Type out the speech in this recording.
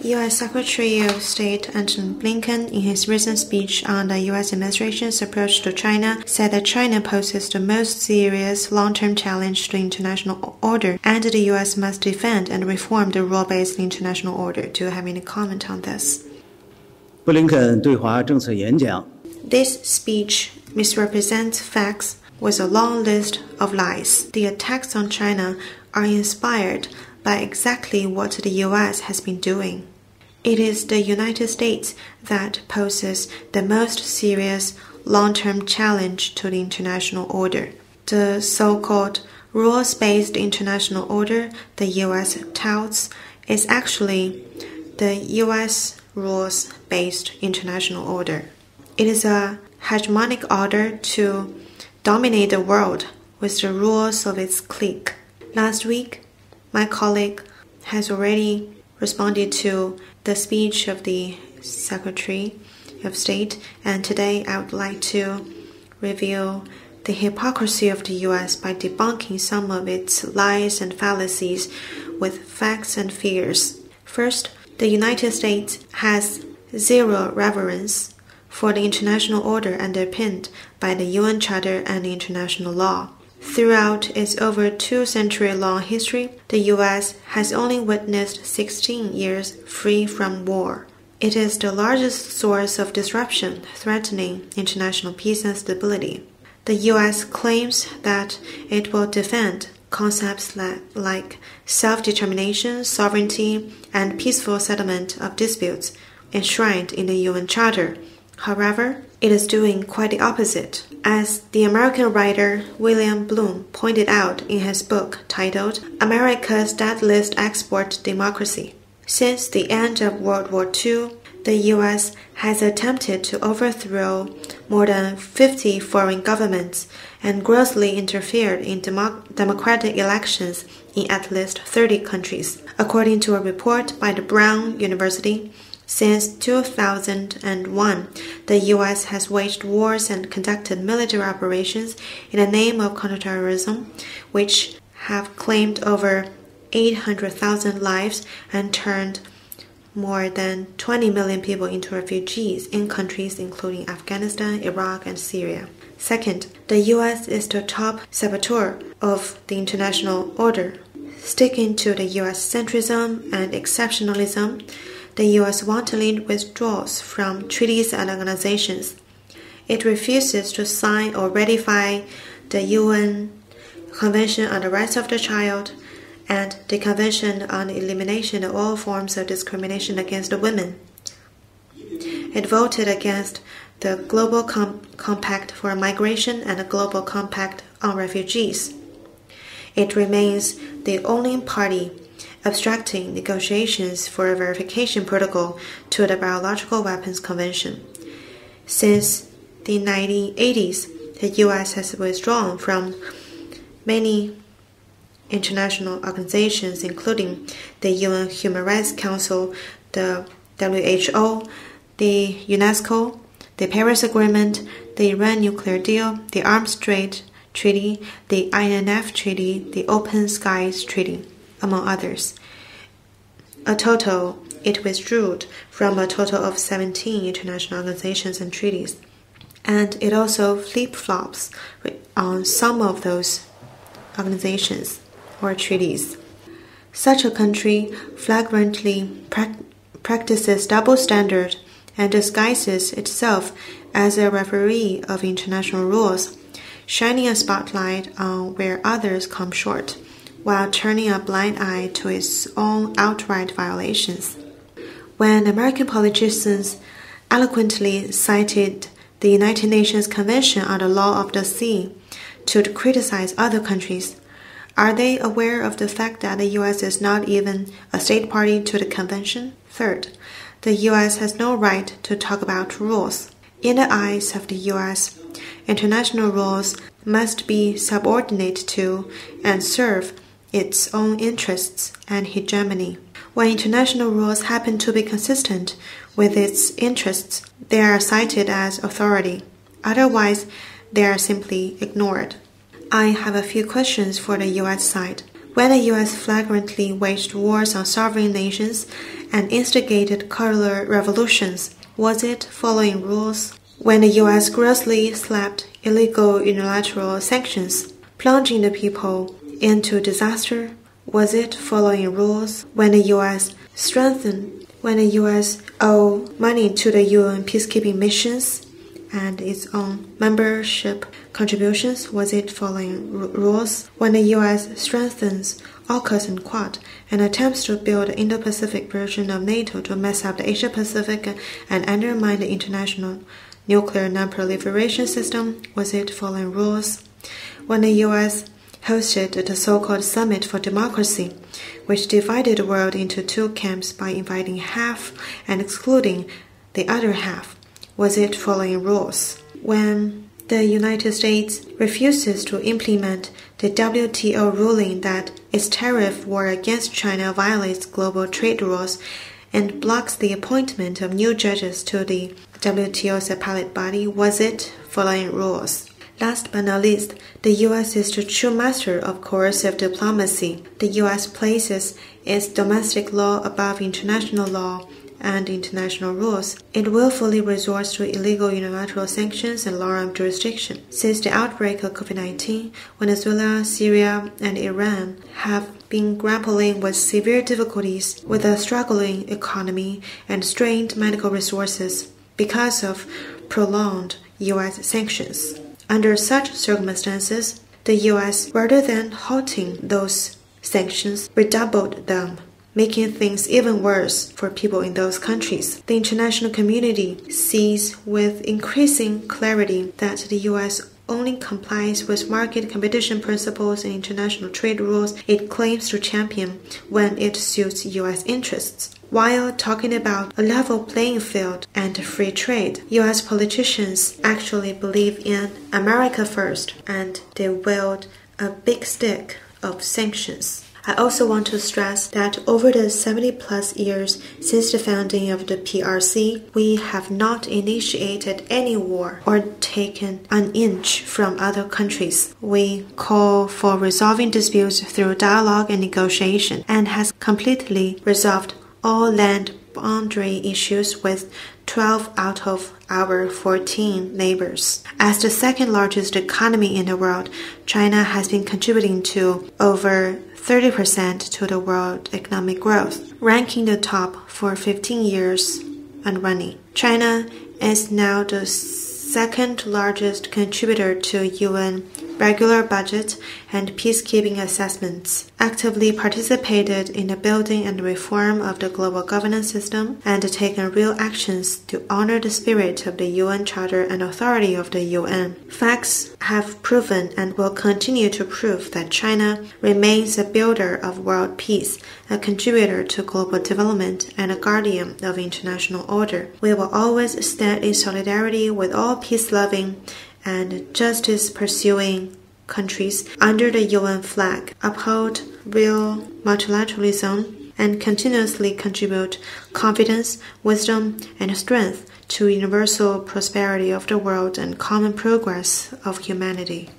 U.S. Secretary of State Antony Blinken, in his recent speech on the U.S. administration's approach to China, said that China poses the most serious long-term challenge to international order, and the U.S. must defend and reform the rule-based international order. Do you have any comment on this? 布林肯对华政策演讲 This speech misrepresents facts with a long list of lies. The attacks on China are inspired by exactly what the U.S. has been doing. It is the United States that poses the most serious long-term challenge to the international order. The so-called rules-based international order the U.S. touts is actually the U.S. rules-based international order. It is a hegemonic order to dominate the world with the rules of its clique. Last week, my colleague has already responded to the speech of the Secretary of State, and today I would like to reveal the hypocrisy of the U.S. by debunking some of its lies and fallacies with facts and figures. First, the United States has zero reverence for the international order underpinned by the UN Charter and international law. Throughout its over 2-century-long history, the U.S. has only witnessed 16 years free from war. It is the largest source of disruption threatening international peace and stability. The U.S. claims that it will defend concepts like self-determination, sovereignty, and peaceful settlement of disputes enshrined in the UN Charter. However, it is doing quite the opposite. As the American writer William Bloom pointed out in his book titled America's Deadliest Export Democracy. Since the end of World War II, the U.S. has attempted to overthrow more than 50 foreign governments and grossly interfered in democratic elections in at least 30 countries. According to a report by the Brown University, since 2001, the U.S. has waged wars and conducted military operations in the name of counterterrorism, which have claimed over 800,000 lives and turned more than 20 million people into refugees in countries including Afghanistan, Iraq, and Syria. Second, the U.S. is the top saboteur of the international order. Sticking to the U.S. centrism and exceptionalism, the U.S. wantonly withdraws from treaties and organizations. It refuses to sign or ratify the UN Convention on the Rights of the Child and the Convention on the Elimination of All Forms of Discrimination Against Women. It voted against the Global Compact for Migration and the Global Compact on Refugees. It remains the only party obstructing negotiations for a verification protocol to the Biological Weapons Convention. Since the 1980s, the U.S. has withdrawn from many international organizations, including the UN Human Rights Council, the WHO, the UNESCO, the Paris Agreement, the Iran nuclear deal, the Arms Trade Treaty, the INF Treaty, the Open Skies Treaty, among others. It withdrew from a total of 17 international organizations and treaties, and it also flip-flops on some of those organizations or treaties. Such a country flagrantly practices double standard and disguises itself as a referee of international rules, shining a spotlight on where others come short, while turning a blind eye to its own outright violations. When American politicians eloquently cited the United Nations Convention on the Law of the Sea to criticize other countries, are they aware of the fact that the U.S. is not even a state party to the convention? Third, the U.S. has no right to talk about rules. In the eyes of the U.S., international rules must be subordinate to and serve its own interests and hegemony. When international rules happen to be consistent with its interests, they are cited as authority. Otherwise, they are simply ignored. I have a few questions for the U.S. side. When the U.S. flagrantly waged wars on sovereign nations and instigated color revolutions, was it following rules? When the U.S. grossly slapped illegal unilateral sanctions, plunging the people into disaster, was it following rules? When the U.S. owed money to the UN peacekeeping missions and its own membership contributions, was it following rules? When the U.S. strengthens AUKUS and Quad and attempts to build an Indo-Pacific version of NATO to mess up the Asia-Pacific and undermine the international nuclear non-proliferation system, was it following rules? When the U.S. hosted the so-called Summit for Democracy, which divided the world into two camps by inviting half and excluding the other half, was it following rules? When the United States refuses to implement the WTO ruling that its tariff war against China violates global trade rules and blocks the appointment of new judges to the WTO's appellate body, was it following rules? Last but not least, the U.S. is the true master of coercive diplomacy. The U.S. places its domestic law above international law and international rules. It willfully resorts to illegal unilateral sanctions and law of jurisdiction. Since the outbreak of COVID-19, Venezuela, Syria, and Iran have been grappling with severe difficulties with a struggling economy and strained medical resources because of prolonged U.S. sanctions. Under such circumstances, the U.S., rather than halting those sanctions, redoubled them, making things even worse for people in those countries. The international community sees with increasing clarity that the U.S. only complies with market competition principles and international trade rules it claims to champion when it suits U.S. interests. While talking about a level playing field and free trade, U.S. politicians actually believe in America first, and they wield a big stick of sanctions. I also want to stress that over the 70-plus years since the founding of the PRC, we have not initiated any war or taken an inch from other countries. We call for resolving disputes through dialogue and negotiation, and has completely resolved all land boundary issues with 12 out of our 14 neighbors. As the second largest economy in the world, China has been contributing to over 30% to the world economic growth, ranking the top for 15 years and running. China is now the second largest contributor to UN regular budget and peacekeeping assessments, actively participated in the building and reform of the global governance system, and taken real actions to honor the spirit of the UN Charter and authority of the UN. Facts have proven and will continue to prove that China remains a builder of world peace, a contributor to global development, and a guardian of international order. We will always stand in solidarity with all peace-loving and justice-pursuing countries under the UN flag, uphold real multilateralism, and continuously contribute confidence, wisdom, and strength to universal prosperity of the world and common progress of humanity.